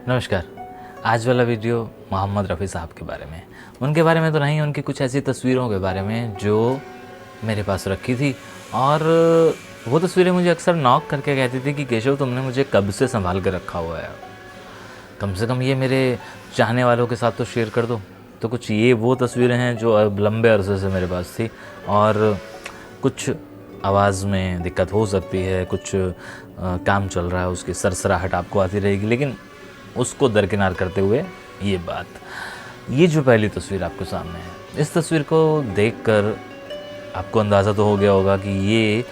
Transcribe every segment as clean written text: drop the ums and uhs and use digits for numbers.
नमस्कार। आज वाला वीडियो मोहम्मद रफ़ी साहब के बारे में, उनके बारे में तो नहीं, उनकी कुछ ऐसी तस्वीरों के बारे में जो मेरे पास रखी थी। और वो तस्वीरें मुझे अक्सर नॉक करके कहती थी कि केशव, तुमने मुझे कब से संभाल के रखा हुआ है, कम से कम ये मेरे चाहने वालों के साथ तो शेयर कर दो। तो कुछ ये वो तस्वीरें हैं जो अब लंबे अरसे से मेरे पास थी। और कुछ आवाज़ में दिक्कत हो सकती है, कुछ काम चल रहा है, उसकी सरसराहट आपको आती रहेगी, लेकिन उसको दरकिनार करते हुए ये जो पहली तस्वीर आपके सामने है, इस तस्वीर को देखकर आपको अंदाज़ा तो हो गया होगा कि ये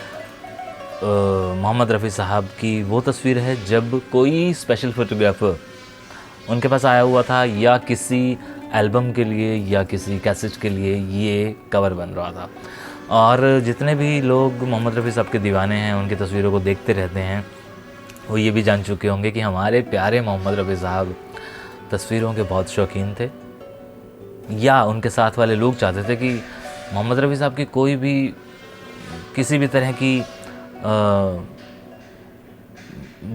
मोहम्मद रफ़ी साहब की वो तस्वीर है जब कोई स्पेशल फोटोग्राफर उनके पास आया हुआ था, या किसी एल्बम के लिए या किसी कैसेट के लिए ये कवर बन रहा था। और जितने भी लोग मोहम्मद रफ़ी साहब के दीवाने हैं, उनकी तस्वीरों को देखते रहते हैं, वो ये भी जान चुके होंगे कि हमारे प्यारे मोहम्मद रफ़ी साहब तस्वीरों के बहुत शौकीन थे, या उनके साथ वाले लोग चाहते थे कि मोहम्मद रफ़ी साहब की कोई भी किसी भी तरह की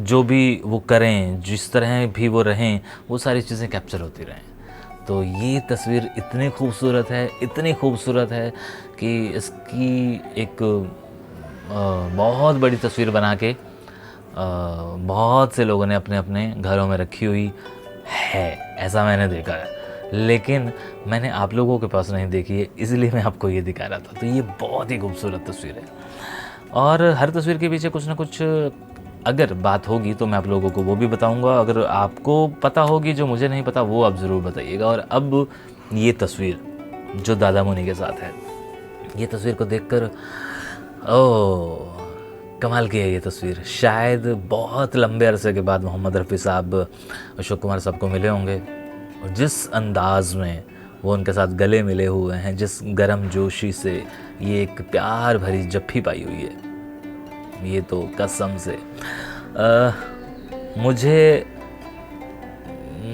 जो भी वो करें, जिस तरह भी वो रहें, वो सारी चीज़ें कैप्चर होती रहें। तो ये तस्वीर इतनी खूबसूरत है कि इसकी एक बहुत बड़ी तस्वीर बना के बहुत से लोगों ने अपने अपने घरों में रखी हुई है, ऐसा मैंने देखा है। लेकिन मैंने आप लोगों के पास नहीं देखी है, इसलिए मैं आपको ये दिखा रहा था। तो ये बहुत ही खूबसूरत तस्वीर है, और हर तस्वीर के पीछे कुछ ना कुछ अगर बात होगी तो मैं आप लोगों को वो भी बताऊंगा। अगर आपको पता होगी जो मुझे नहीं पता, वो आप ज़रूर बताइएगा। और अब ये तस्वीर जो दादा मुनि के साथ है, ये तस्वीर को देखकर कमाल की है ये तस्वीर। शायद बहुत लंबे अरसे के बाद मोहम्मद रफ़ी साहब अशोक कुमार साहब को मिले होंगे, और जिस अंदाज़ में वो उनके साथ गले मिले हुए हैं, जिस गर्म जोशी से ये एक प्यार भरी जप्फी पाई हुई है, ये तो कसम से मुझे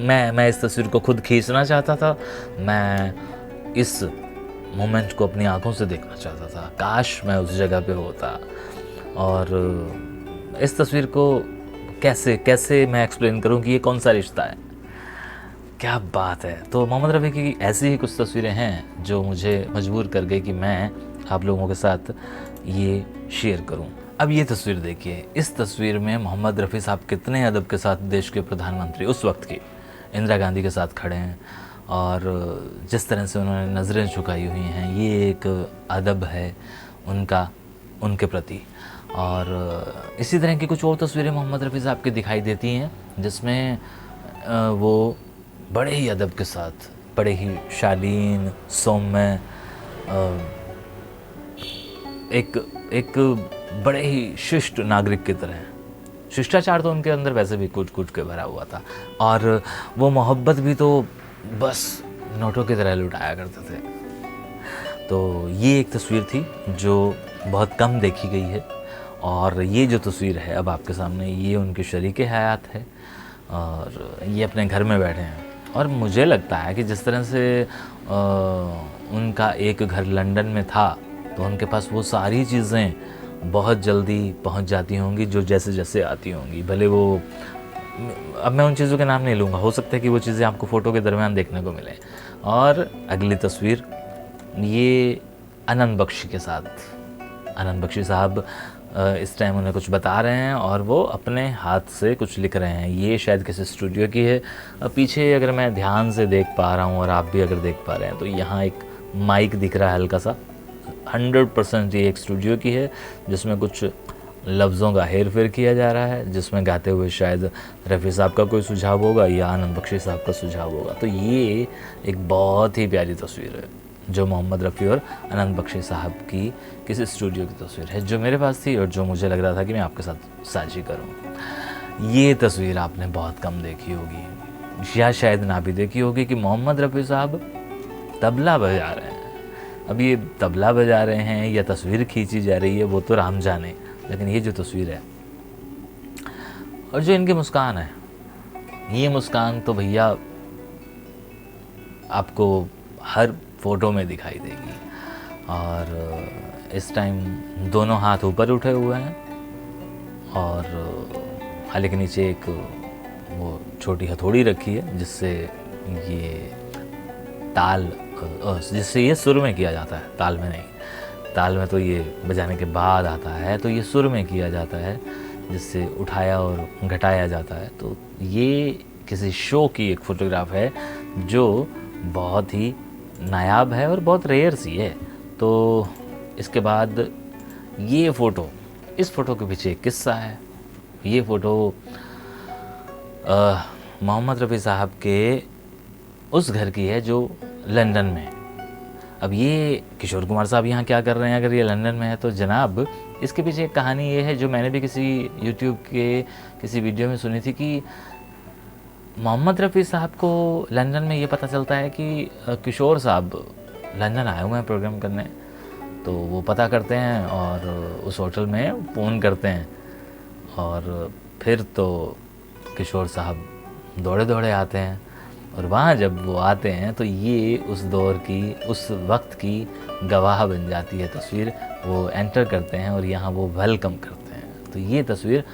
मैं इस तस्वीर को खुद खींचना चाहता था। मैं इस मोमेंट को अपनी आंखों से देखना चाहता था। काश मैं उस जगह पे होता। और इस तस्वीर को कैसे मैं एक्सप्लेन करूं कि ये कौन सा रिश्ता है, क्या बात है। तो मोहम्मद रफ़ी की ऐसी ही कुछ तस्वीरें हैं जो मुझे मजबूर कर गई कि मैं आप लोगों के साथ ये शेयर करूं। अब ये तस्वीर देखिए। इस तस्वीर में मोहम्मद रफ़ी साहब कितने अदब के साथ देश के प्रधानमंत्री उस वक्त की इंदिरा गांधी के साथ खड़े हैं, और जिस तरह से उन्होंने नज़रें झुकाई हुई हैं, ये एक अदब है उनका उनके प्रति। और इसी तरह की कुछ और तस्वीरें मोहम्मद रफ़ी साहब की दिखाई देती हैं, जिसमें वो बड़े ही अदब के साथ, बड़े ही शालीन सौम्य, एक बड़े ही शिष्ट नागरिक की तरह। शिष्टाचार तो उनके अंदर वैसे भी कुछ कुछ के भरा हुआ था, और वो मोहब्बत भी तो बस नोटों की तरह लुटाया करते थे। तो ये एक तस्वीर थी जो बहुत कम देखी गई है, और ये जो तस्वीर है अब आपके सामने, ये उनके शरीके हयात है, और ये अपने घर में बैठे हैं। और मुझे लगता है कि जिस तरह से उनका एक घर लंदन में था, तो उनके पास वो सारी चीज़ें बहुत जल्दी पहुंच जाती होंगी जो जैसे जैसे आती होंगी। भले वो, अब मैं उन चीज़ों के नाम नहीं लूँगा, हो सकता है कि वो चीज़ें आपको फ़ोटो के दरमियान देखने को मिलें। और अगली तस्वीर ये आनंद बख्शी के साथ। आनंद बख्शी साहब इस टाइम उन्हें कुछ बता रहे हैं, और वो अपने हाथ से कुछ लिख रहे हैं। ये शायद किसी स्टूडियो की है। पीछे अगर मैं ध्यान से देख पा रहा हूँ, और आप भी अगर देख पा रहे हैं, तो यहाँ एक माइक दिख रहा है हल्का सा। 100% ये एक स्टूडियो की है, जिसमें कुछ लफ्ज़ों का हेर फेर किया जा रहा है, जिसमें गाते हुए शायद रफ़ी साहब का कोई सुझाव होगा या आनंद बख्शी साहब का सुझाव होगा। तो ये एक बहुत ही प्यारी तस्वीर है जो मोहम्मद रफ़ी और आनंद बख्शी साहब की किसी स्टूडियो की तस्वीर है, जो मेरे पास थी और जो मुझे लग रहा था कि मैं आपके साथ साझी करूं। ये तस्वीर आपने बहुत कम देखी होगी, या शायद ना भी देखी होगी, कि मोहम्मद रफ़ी साहब तबला बजा रहे हैं। अब ये तबला बजा रहे हैं या तस्वीर खींची जा रही है, वो तो राम जाने, लेकिन ये जो तस्वीर है और जो इनकी मुस्कान है, ये मुस्कान तो भैया आपको हर फोटो में दिखाई देगी। और इस टाइम दोनों हाथ ऊपर उठे हुए हैं, और हाले के नीचे एक वो छोटी हथौड़ी रखी है जिससे ये ताल जिससे ये सुर में किया जाता है, ताल में नहीं। ताल में तो ये बजाने के बाद आता है, तो ये सुर में किया जाता है जिससे उठाया और घटाया जाता है। तो ये किसी शो की एक फ़ोटोग्राफ है जो बहुत ही नायाब है और बहुत रेयर सी है। तो इसके बाद ये फ़ोटो, इस फ़ोटो के पीछे एक किस्सा है। ये फ़ोटो मोहम्मद रफ़ी साहब के उस घर की है जो लंदन में। अब ये किशोर कुमार साहब यहाँ क्या कर रहे हैं अगर ये लंदन में है? तो जनाब इसके पीछे एक कहानी ये है जो मैंने भी किसी यूट्यूब के किसी वीडियो में सुनी थी कि मोहम्मद रफ़ी साहब को लंदन में ये पता चलता है कि किशोर साहब लंदन आए हुए हैं प्रोग्राम करने। तो वो पता करते हैं और उस होटल में फ़ोन करते हैं और फिर तो किशोर साहब दौड़े दौड़े आते हैं। और वहाँ जब वो आते हैं तो ये उस दौर की, उस वक्त की गवाह बन जाती है तस्वीर। वो एंटर करते हैं और यहाँ वो वेलकम करते हैं। तो ये तस्वीर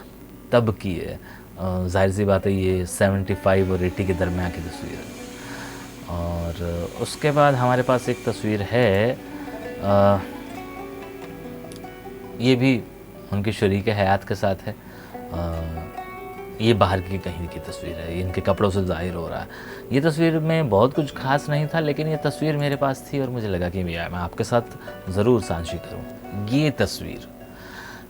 तब की है। जाहिर सी बात है ये 75 और 80 के दरमियान की तस्वीर है। और उसके बाद हमारे पास एक तस्वीर है, ये भी उनकी शरीक हयात के साथ है। ये बाहर की कहीं की तस्वीर है, इनके कपड़ों से ज़ाहिर हो रहा है। ये तस्वीर में बहुत कुछ खास नहीं था, लेकिन ये तस्वीर मेरे पास थी और मुझे लगा कि मैं आपके साथ ज़रूर साझी करूं।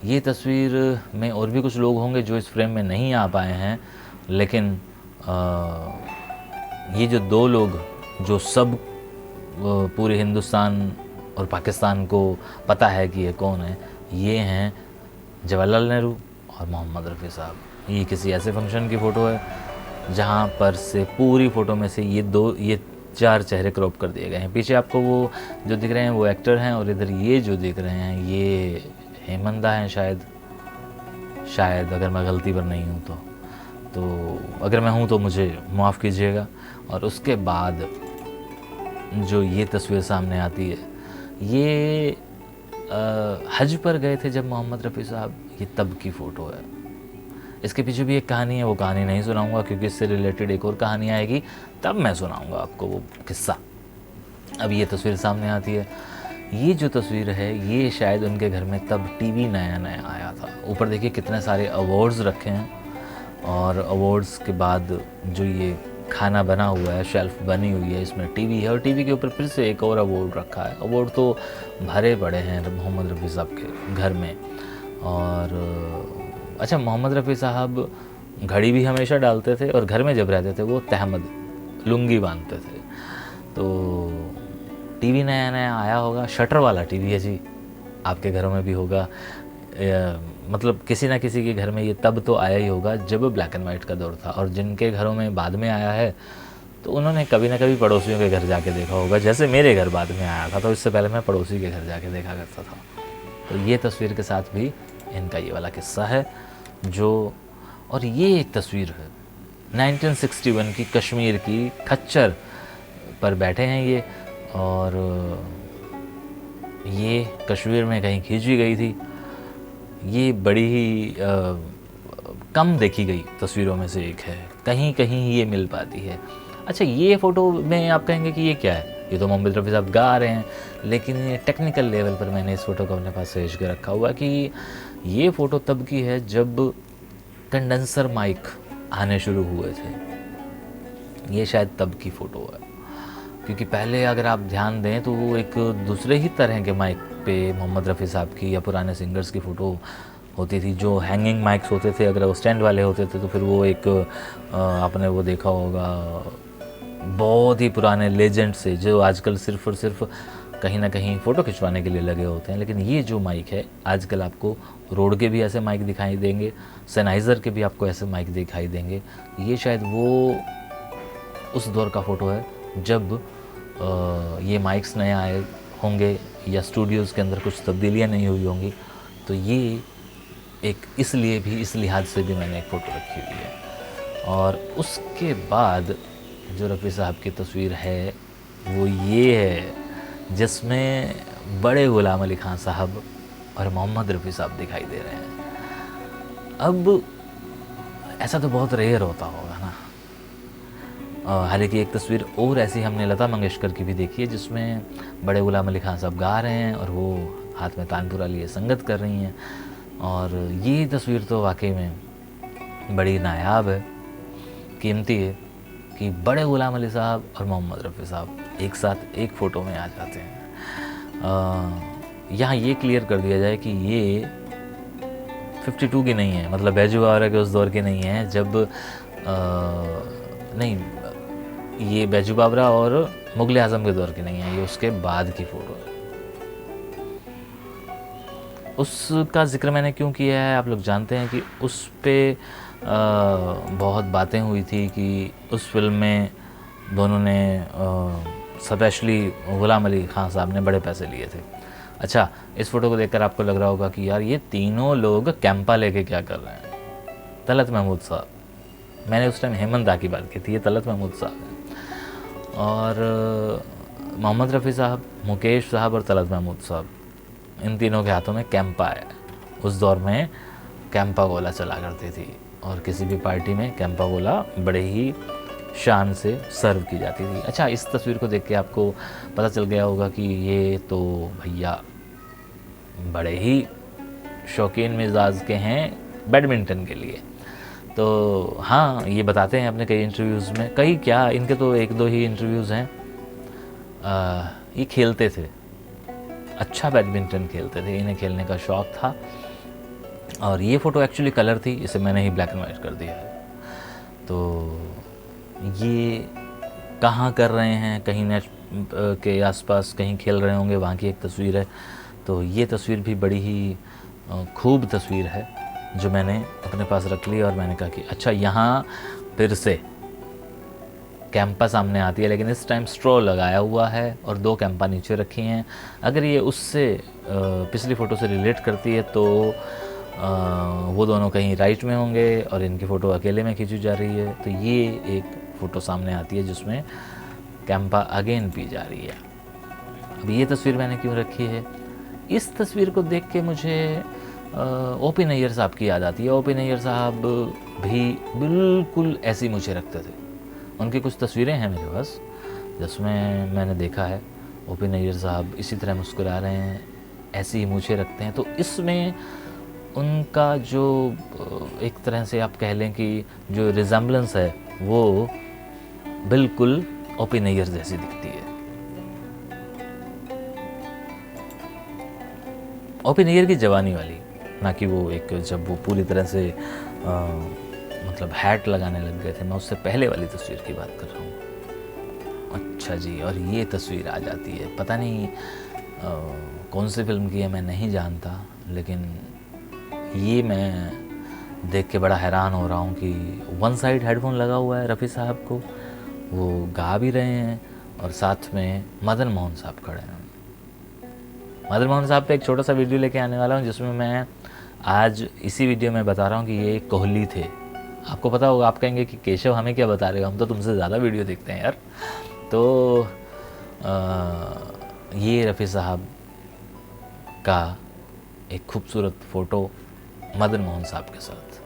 ये तस्वीर में और भी कुछ लोग होंगे जो इस फ्रेम में नहीं आ पाए हैं, लेकिन ये जो दो लोग जो सब पूरे हिंदुस्तान और पाकिस्तान को पता है कि ये कौन है, ये हैं जवाहरलाल नेहरू और मोहम्मद रफ़ी साहब। ये किसी ऐसे फंक्शन की फ़ोटो है जहाँ पर से पूरी फ़ोटो में से ये 4 चेहरे क्रॉप कर दिए गए हैं। पीछे आपको वो जो दिख रहे हैं वो एक्टर हैं और इधर ये जो दिख रहे हैं ये हेमंदा हैं शायद अगर मैं गलती पर नहीं हूँ तो अगर मैं हूँ तो मुझे माफ़ कीजिएगा। और उसके बाद जो ये तस्वीर सामने आती है, ये हज पर गए थे जब मोहम्मद रफ़ी साहब, ये तब की फ़ोटो है। इसके पीछे भी एक कहानी है, वो कहानी नहीं सुनाऊंगा क्योंकि इससे रिलेटेड एक और कहानी आएगी, तब मैं सुनाऊंगा आपको वो किस्सा। अब ये तस्वीर सामने आती है। ये जो तस्वीर है ये शायद उनके घर में तब टीवी नया नया आया था। ऊपर देखिए कितने सारे अवार्ड्स रखे हैं और अवार्ड्स के बाद जो ये खाना बना हुआ है, शेल्फ बनी हुई है, इसमें टीवी है और टीवी के ऊपर फिर से एक और अवार्ड रखा है। अवार्ड तो भरे पड़े हैं मोहम्मद रफ़ी साहब के घर में। और अच्छा, मोहम्मद रफ़ी साहब घड़ी भी हमेशा डालते थे और घर में जब रहते थे वो तहमद लुंगी बांधते थे। तो टीवी नया नया आया होगा, शटर वाला टीवी है जी, आपके घरों में भी होगा, मतलब किसी ना किसी के घर में ये तब तो आया ही होगा जब ब्लैक एंड वाइट का दौर था। और जिनके घरों में बाद में आया है तो उन्होंने कभी ना कभी पड़ोसियों के घर जाके देखा होगा। जैसे मेरे घर बाद में आया था तो इससे पहले मैं पड़ोसी के घर जाके देखा करता था। तो ये तस्वीर के साथ भी इनका ये वाला किस्सा है जो। और ये एक तस्वीर है 1961 की, कश्मीर की, खच्चर पर बैठे हैं ये, और ये कश्मीर में कहीं खींची गई थी। ये बड़ी ही कम देखी गई तस्वीरों में से एक है, कहीं कहीं ये मिल पाती है। अच्छा, ये फ़ोटो में आप कहेंगे कि ये क्या है, ये तो मोहम्मद रफ़ी साहब गा रहे हैं, लेकिन ये टेक्निकल लेवल पर मैंने इस फ़ोटो को अपने पास सहेज के रखा हुआ कि ये फ़ोटो तब की है जब कंडेंसर माइक आने शुरू हुए थे। ये शायद तब की फ़ोटो है, क्योंकि पहले अगर आप ध्यान दें तो वो एक दूसरे ही तरह के माइक पे मोहम्मद रफ़ी साहब की या पुराने सिंगर्स की फ़ोटो होती थी, जो हैंगिंग माइक्स होते थे। अगर वो स्टैंड वाले होते थे तो फिर वो एक आपने वो देखा होगा, बहुत ही पुराने लेजेंड से जो आजकल सिर्फ़ और सिर्फ कहीं ना कहीं फ़ोटो खिंचवाने के लिए लगे होते हैं। लेकिन ये जो माइक है आजकल आपको रोड के भी ऐसे माइक दिखाई देंगे, सेनाइज़र के भी आपको ऐसे माइक दिखाई देंगे। ये शायद वो उस दौर का फ़ोटो है जब ये माइक्स नए आए होंगे या स्टूडियोज़ के अंदर कुछ तब्दीलियाँ नहीं हुई होंगी। तो ये एक इसलिए भी, इस लिहाज से भी मैंने एक फ़ोटो रखी हुई है। और उसके बाद जो रफ़ी साहब की तस्वीर है वो ये है जिसमें बड़े ग़ुलाम अली ख़ान साहब और मोहम्मद रफ़ी साहब दिखाई दे रहे हैं। अब ऐसा तो बहुत रेयर होता होगा हालांकि एक तस्वीर और ऐसी हमने लता मंगेशकर की भी देखी है जिसमें बड़े गुलाम अली खान साहब गा रहे हैं और वो हाथ में तानपुरा लिए संगत कर रही हैं। और ये तस्वीर तो वाकई में बड़ी नायाब है, कीमती है कि बड़े गुलाम अली साहब और मोहम्मद रफ़ी साहब एक साथ एक फ़ोटो में आ जाते हैं। यहाँ ये क्लियर कर दिया जाए कि ये 52 की नहीं है, मतलब बैजू बावरा के उस दौर की नहीं है जब नहीं, ये बैजू बावरा और मुगल आज़म के दौर की नहीं है, ये उसके बाद की फ़ोटो है। उसका जिक्र मैंने क्यों किया है, आप लोग जानते हैं कि उस पे बहुत बातें हुई थी कि उस फिल्म में दोनों ने स्पेशली गुलाम अली खान साहब ने बड़े पैसे लिए थे। अच्छा, इस फ़ोटो को देखकर आपको लग रहा होगा कि यार ये तीनों लोग कैंपा लेके क्या कर रहे हैं। तलत महमूद साहब, मैंने उस टाइम हेमंत दा की बात की थी, ये तलत महमूद साहब हैं। और मोहम्मद रफ़ी साहब, मुकेश साहब और तलत महमूद साहब, इन तीनों के हाथों में कैंपा है। उस दौर में कैंपा गोला चला करती थी और किसी भी पार्टी में कैंपा गोला बड़े ही शान से सर्व की जाती थी। अच्छा, इस तस्वीर को देख के आपको पता चल गया होगा कि ये तो भैया बड़े ही शौकीन मिजाज के हैं बैडमिंटन के लिए। तो हाँ, ये बताते हैं अपने कई इंटरव्यूज़ में, कई क्या, इनके तो एक दो ही इंटरव्यूज़ हैं। ये खेलते थे, अच्छा बैडमिंटन खेलते थे, इन्हें खेलने का शौक़ था। और ये फ़ोटो एक्चुअली कलर थी, इसे मैंने ही ब्लैक एंड वाइट कर दिया है। तो ये कहाँ कर रहे हैं, कहीं नेट के आसपास कहीं खेल रहे होंगे, वहाँ की एक तस्वीर है। तो ये तस्वीर भी बड़ी ही खूब तस्वीर है जो मैंने अपने पास रख ली और मैंने कहा कि अच्छा, यहाँ फिर से कैंपा सामने आती है, लेकिन इस टाइम स्ट्रॉ लगाया हुआ है और दो कैंपा नीचे रखी हैं। अगर ये उससे पिछली फ़ोटो से रिलेट करती है तो वो दोनों कहीं राइट में होंगे और इनकी फ़ोटो अकेले में खींची जा रही है। तो ये एक फ़ोटो सामने आती है जिसमें कैंपा अगेन पी जा रही है। अब ये तस्वीर मैंने क्यों रखी है, इस तस्वीर को देख के मुझे ओपी नैयर साहब की याद आती है। ओपी नैयर साहब भी बिल्कुल ऐसी मूछें रखते थे। उनकी कुछ तस्वीरें हैं मेरे पास जिसमें मैंने देखा है ओपी नैयर साहब इसी तरह मुस्कुरा रहे हैं, ऐसी ही मूछें रखते हैं। तो इसमें उनका जो एक तरह से आप कह लें कि जो रिजेम्बलेंस है वो बिल्कुल ओपी नैयर जैसी दिखती है। ओपी नैयर की जवानी वाली, ना कि वो एक जब वो पूरी तरह से मतलब हैट लगाने लग गए थे, मैं उससे पहले वाली तस्वीर की बात कर रहा हूँ। अच्छा जी, और ये तस्वीर आ जाती है, पता नहीं कौन सी फिल्म की है मैं नहीं जानता, लेकिन ये मैं देख के बड़ा हैरान हो रहा हूँ कि वन साइड हेडफोन लगा हुआ है रफ़ी साहब को, वो गा भी रहे हैं और साथ में मदन मोहन साहब खड़े हैं। मदन मोहन साहब पे एक छोटा सा वीडियो लेके आने वाला हूँ जिसमें मैं आज इसी वीडियो में बता रहा हूँ कि ये कोहली थे। आपको पता होगा, आप कहेंगे कि केशव हमें क्या बता रहे हो, हम तो तुमसे ज़्यादा वीडियो देखते हैं यार। तो ये रफ़ी साहब का एक खूबसूरत फ़ोटो मदन मोहन साहब के साथ।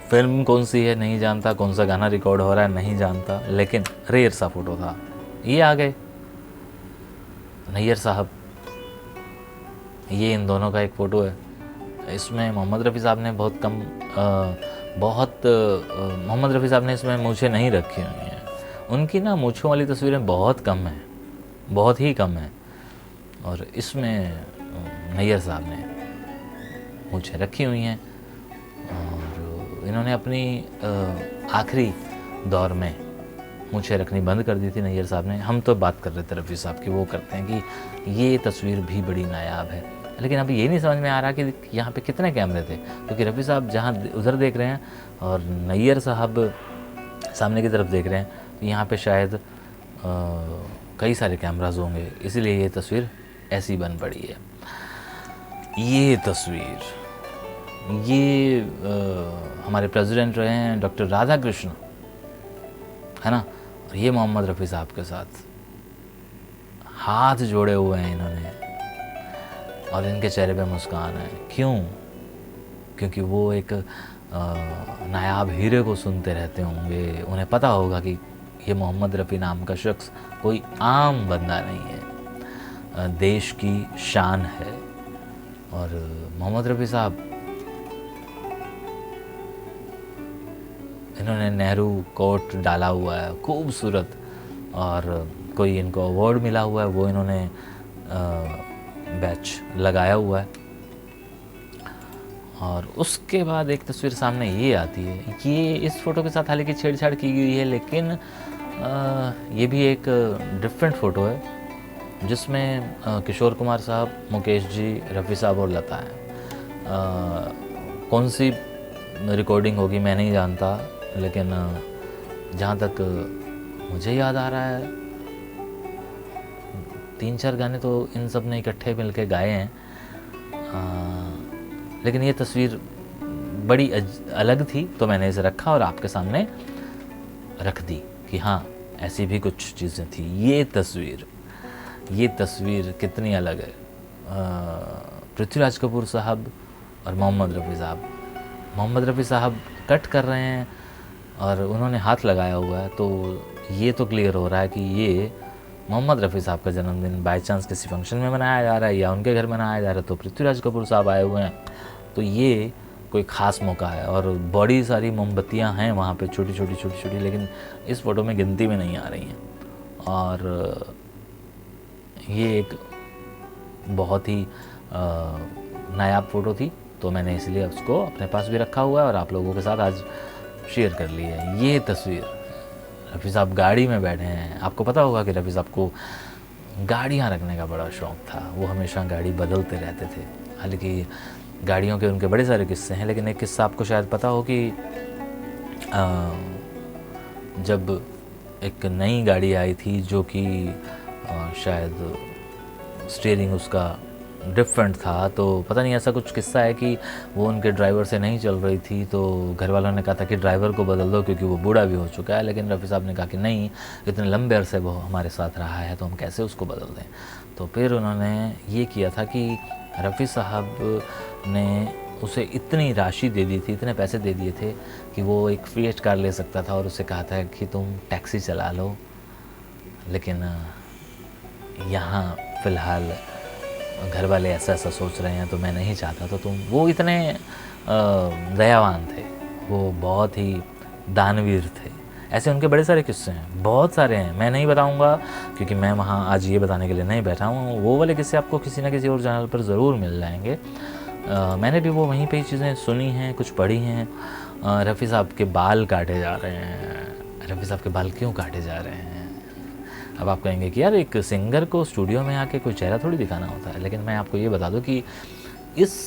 फिल्म कौन सी है नहीं जानता, कौन सा गाना रिकॉर्ड हो रहा है नहीं जानता, लेकिन रेयर सा फ़ोटो था। ये आ गए नैयर साहब, ये इन दोनों का एक फ़ोटो है। इसमें मोहम्मद रफ़ी साहब ने मोहम्मद रफ़ी साहब ने इसमें मूछें नहीं रखी हुई हैं। उनकी ना मूछों वाली तस्वीरें बहुत कम हैं, बहुत ही कम हैं, और इसमें नैयर साहब ने मूछें रखी हुई हैं। और इन्होंने अपनी आखिरी दौर में मूछें रखनी बंद कर दी थी नैयर साहब ने। हम तो बात कर रहे थे रफ़ी साहब की, वो करते हैं कि ये तस्वीर भी बड़ी नायाब है। लेकिन अभी ये नहीं समझ में आ रहा कि यहाँ पे कितने कैमरे थे, क्योंकि रफ़ी साहब जहाँ उधर देख रहे हैं और नैयर साहब सामने की तरफ देख रहे हैं, तो यहाँ पे शायद कई सारे कैमराज होंगे, इसीलिए ये तस्वीर ऐसी बन पड़ी है। ये तस्वीर, ये हमारे प्रेसिडेंट रहे हैं डॉक्टर राधा कृष्ण, है ना, और ये मोहम्मद रफ़ी साहब के साथ हाथ जोड़े हुए हैं इन्होंने और इनके चेहरे पे मुस्कान है। क्यों? क्योंकि वो एक नायाब हीरे को सुनते रहते होंगे, उन्हें पता होगा कि ये मोहम्मद रफ़ी नाम का शख्स कोई आम बंदा नहीं है, देश की शान है। और मोहम्मद रफ़ी साहब, इन्होंने नेहरू कोट डाला हुआ है खूबसूरत, और कोई इनको अवार्ड मिला हुआ है, वो इन्होंने बैच लगाया हुआ है। और उसके बाद एक तस्वीर सामने ये आती है, ये इस फ़ोटो के साथ हालांकि छेड़छाड़ की गई है, लेकिन ये भी एक डिफरेंट फ़ोटो है जिसमें किशोर कुमार साहब, मुकेश जी, रफ़ी साहब और लता हैं। कौन सी रिकॉर्डिंग होगी मैं नहीं जानता, लेकिन जहाँ तक मुझे याद आ रहा है 3-4 गाने तो इन सब ने इकट्ठे मिलके गाए हैं। लेकिन ये तस्वीर बड़ी अलग थी, तो मैंने इसे रखा और आपके सामने रख दी कि हाँ, ऐसी भी कुछ चीज़ें थी। ये तस्वीर कितनी अलग है। पृथ्वीराज कपूर साहब और मोहम्मद रफ़ी साहब। मोहम्मद रफ़ी साहब कट कर रहे हैं और उन्होंने हाथ लगाया हुआ है, तो ये तो क्लियर हो रहा है कि ये मोहम्मद रफ़ी साहब का जन्मदिन बाय चांस किसी फंक्शन में मनाया जा रहा है या उनके घर मनाया जा रहा है। तो पृथ्वीराज कपूर साहब आए हुए हैं, तो ये कोई ख़ास मौका है। और बड़ी सारी मोमबत्तियां हैं वहाँ पे, छोटी छोटी, लेकिन इस फ़ोटो में गिनती में नहीं आ रही हैं। और ये एक बहुत ही नायाब फ़ोटो थी, तो मैंने इसलिए उसको अपने पास भी रखा हुआ है और आप लोगों के साथ आज शेयर कर ली है। ये तस्वीर, रफ़ी साहब गाड़ी में बैठे हैं। आपको पता होगा कि रफ़ी साहब को गाड़ियाँ रखने का बड़ा शौक़ था, वो हमेशा गाड़ी बदलते रहते थे। हालांकि गाड़ियों के उनके बड़े सारे किस्से हैं, लेकिन एक किस्सा आपको शायद पता हो कि जब एक नई गाड़ी आई थी जो कि शायद स्टीयरिंग उसका डिफरेंट था, तो पता नहीं ऐसा कुछ किस्सा है कि वो उनके ड्राइवर से नहीं चल रही थी, तो घर वालों ने कहा था कि ड्राइवर को बदल दो क्योंकि वो बूढ़ा भी हो चुका है। लेकिन रफ़ी साहब ने कहा कि नहीं, इतने लंबे अरसे वो हमारे साथ रहा है तो हम कैसे उसको बदल दें। तो फिर उन्होंने ये किया था कि रफ़ी साहब ने उसे इतनी राशि दे दी थी, इतने पैसे दे दिए थे कि वो एक फिएट कार ले सकता था, और उसे कहा था कि तुम टैक्सी चला लो, लेकिन यहाँ फ़िलहाल घर वाले ऐसा सोच रहे हैं तो मैं नहीं चाहता। तो तुम, वो इतने दयावान थे, वो बहुत ही दानवीर थे। ऐसे उनके बड़े सारे किस्से हैं, बहुत सारे हैं, मैं नहीं बताऊंगा क्योंकि मैं वहाँ आज ये बताने के लिए नहीं बैठा हूँ। वो वाले किस्से आपको किसी ना किसी और चैनल पर ज़रूर मिल जाएंगे। मैंने भी वो वहीं पे चीज़ें सुनी हैं, कुछ पढ़ी हैं। रफ़ी साहब के बाल काटे जा रहे हैं। रफ़ी साहब के बाल क्यों काटे जा रहे हैं? अब आप कहेंगे कि यार एक सिंगर को स्टूडियो में आके कोई चेहरा थोड़ी दिखाना होता है, लेकिन मैं आपको ये बता दूं कि इस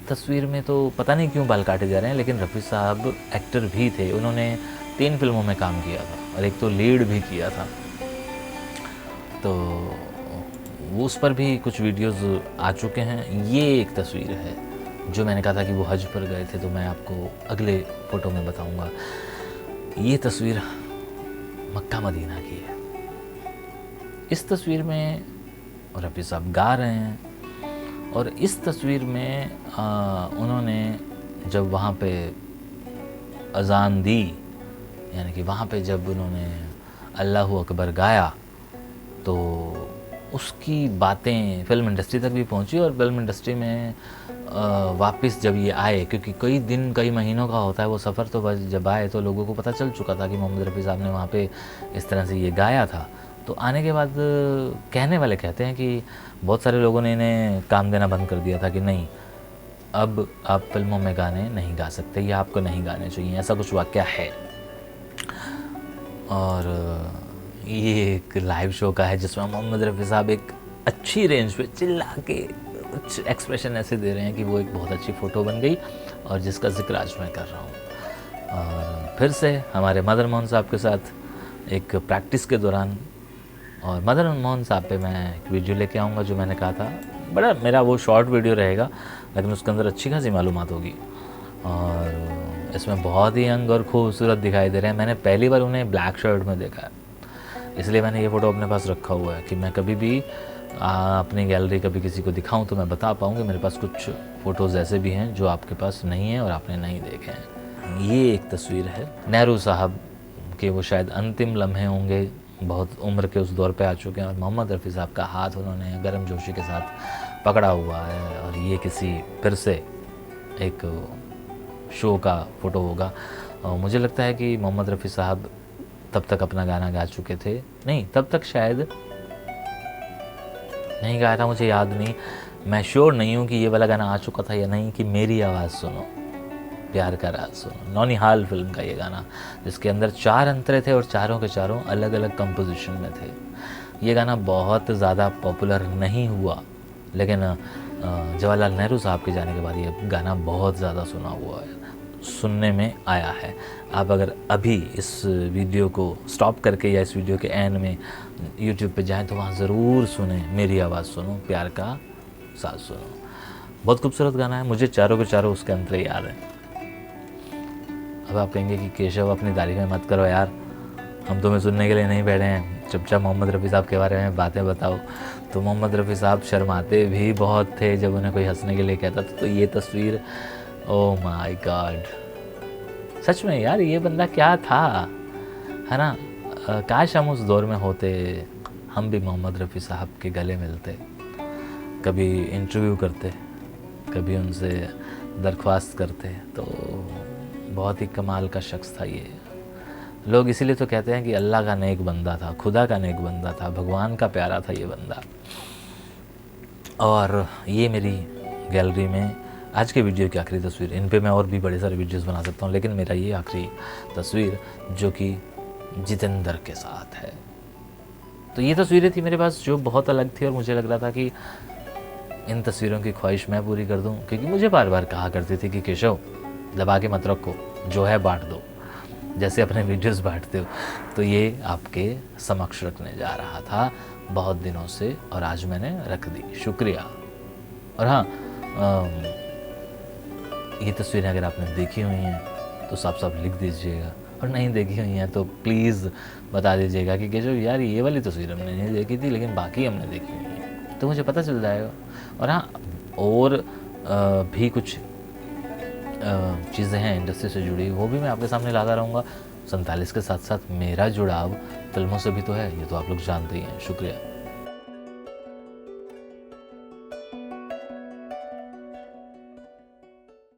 तस्वीर में तो पता नहीं क्यों बाल काटे जा रहे हैं, लेकिन रफ़ी साहब एक्टर भी थे। उन्होंने 3 फिल्मों में काम किया था और एक तो लीड भी किया था, तो वो उस पर भी कुछ वीडियोस आ चुके हैं। ये एक तस्वीर है जो मैंने कहा था कि वो हज पर गए थे, तो मैं आपको अगले फ़ोटो में बताऊंगा। ये तस्वीर मक्का मदीना की है। इस तस्वीर में रफ़ी साहब गा रहे हैं, और इस तस्वीर में उन्होंने जब वहाँ पे अज़ान दी, यानी कि वहाँ पे जब उन्होंने अल्लाहु अकबर गाया, तो उसकी बातें फिल्म इंडस्ट्री तक भी पहुँची। और फिल्म इंडस्ट्री में वापस जब ये आए, क्योंकि कई दिन कई महीनों का होता है वो सफ़र, तो बस जब आए तो लोगों को पता चल चुका था कि मोहम्मद रफ़ी साहब ने वहाँ पे इस तरह से ये गाया था। तो आने के बाद कहने वाले कहते हैं कि बहुत सारे लोगों ने इन्हें काम देना बंद कर दिया था कि नहीं, अब आप फिल्मों में गाने नहीं गा सकते या आपको नहीं गाने चाहिए, ऐसा कुछ वाक़या है। और ये एक लाइव शो का है जिसमें मोहम्मद रफ़ी साहब एक अच्छी रेंज पे चिल्ला के कुछ एक्सप्रेशन ऐसे दे रहे हैं कि वो एक बहुत अच्छी फ़ोटो बन गई, और जिसका जिक्र आज मैं कर रहा हूँ। और फिर से हमारे मदन मोहन साहब के साथ एक प्रैक्टिस के दौरान, और मदन मोहन साहब पे मैं एक वीडियो लेके आऊँगा जो मैंने कहा था, बड़ा मेरा वो शॉर्ट वीडियो रहेगा, लेकिन उसके अंदर अच्छी खासी मालूमात होगी। और इसमें बहुत ही यंग और खूबसूरत दिखाई दे रहे हैं। मैंने पहली बार उन्हें ब्लैक शर्ट में देखा है, इसलिए मैंने ये फ़ोटो अपने पास रखा हुआ है कि मैं कभी भी अपनी गैलरी कभी किसी को दिखाऊं तो मैं बता पाऊँगी। मेरे पास कुछ फ़ोटोज़ ऐसे भी हैं जो आपके पास नहीं है और आपने नहीं देखे हैं। ये एक तस्वीर है नेहरू साहब के, वो शायद अंतिम लम्हे होंगे, बहुत उम्र के उस दौर पे आ चुके हैं, और मोहम्मद रफ़ी साहब का हाथ उन्होंने गर्मजोशी के साथ पकड़ा हुआ है। और ये किसी फिर से एक शो का फ़ोटो होगा। और मुझे लगता है कि मोहम्मद रफ़ी साहब तब तक अपना गाना गा चुके थे, नहीं तब तक शायद नहीं गाया था, मुझे याद नहीं, मैं श्योर नहीं हूँ कि ये वाला गाना आ चुका था या नहीं, कि मेरी आवाज़ सुनो प्यार का राज सुनो, नौनिहाल फिल्म का ये गाना, जिसके अंदर 4 अंतरे थे और चारों के चारों अलग अलग कंपोजिशन में थे। ये गाना बहुत ज़्यादा पॉपुलर नहीं हुआ, लेकिन जवाहरलाल नेहरू साहब के जाने के बाद ये गाना बहुत ज़्यादा सुनने में आया है। आप अगर अभी इस वीडियो को स्टॉप करके या इस वीडियो के एंड में यूट्यूब पे जाएं तो वहाँ ज़रूर सुने मेरी आवाज़ सुनो प्यार का साथ सुनो। बहुत खूबसूरत गाना है, मुझे चारों के चारों उसके अंतरे याद हैं। अब आप कहेंगे कि केशव अपनी तारीफ़ें मत करो यार, हम तुम्हें सुनने के लिए नहीं बैठे हैं, चुपचाप मोहम्मद रफ़ी साहब के बारे में बातें बताओ। तो मोहम्मद रफ़ी साहब शर्माते भी बहुत थे जब उन्हें कोई हंसने के लिए कहता था। तो ये तस्वीर, ओह माय गॉड, सच में यार ये बंदा क्या था, है ना। काश हम उस दौर में होते, हम भी मोहम्मद रफ़ी साहब के गले मिलते, कभी इंटरव्यू करते, कभी उनसे दरख्वास्त करते। तो बहुत ही कमाल का शख्स था ये। लोग इसीलिए तो कहते हैं कि अल्लाह का नेक बंदा था, खुदा का नेक बंदा था, भगवान का प्यारा था ये बंदा। और ये मेरी गैलरी में आज के वीडियो की आखिरी तस्वीर। इन पे मैं और भी बड़े सारे वीडियोस बना सकता हूँ, लेकिन मेरा ये आखिरी तस्वीर जो कि जितेंद्र के साथ है। तो ये तस्वीरें थी मेरे पास जो बहुत अलग थी, और मुझे लग रहा था कि इन तस्वीरों की ख्वाहिश मैं पूरी कर दूं, क्योंकि मुझे बार बार कहा करती थी कि केशव दबा के मत रखो, जो है बांट दो, जैसे अपने वीडियोस बांटते हो। तो ये आपके समक्ष रखने जा रहा था बहुत दिनों से, और आज मैंने रख दी, शुक्रिया। और हाँ, ये तस्वीरें अगर आपने देखी हुई हैं तो साफ साफ लिख दीजिएगा, और नहीं देखी हुई हैं तो प्लीज़ बता दीजिएगा कि केशव यार ये वाली तस्वीर हमने नहीं देखी थी, लेकिन बाकी हमने देखी हुई है, तो मुझे पता चल जाएगा। और हाँ, और भी कुछ चीज़ें हैं इंडस्ट्री से जुड़ी, वो भी मैं आपके सामने लाता रहूँगा। 47 के साथ साथ मेरा जुड़ाव फिल्मों से भी तो है, ये तो आप लोग जानते ही हैं। शुक्रिया।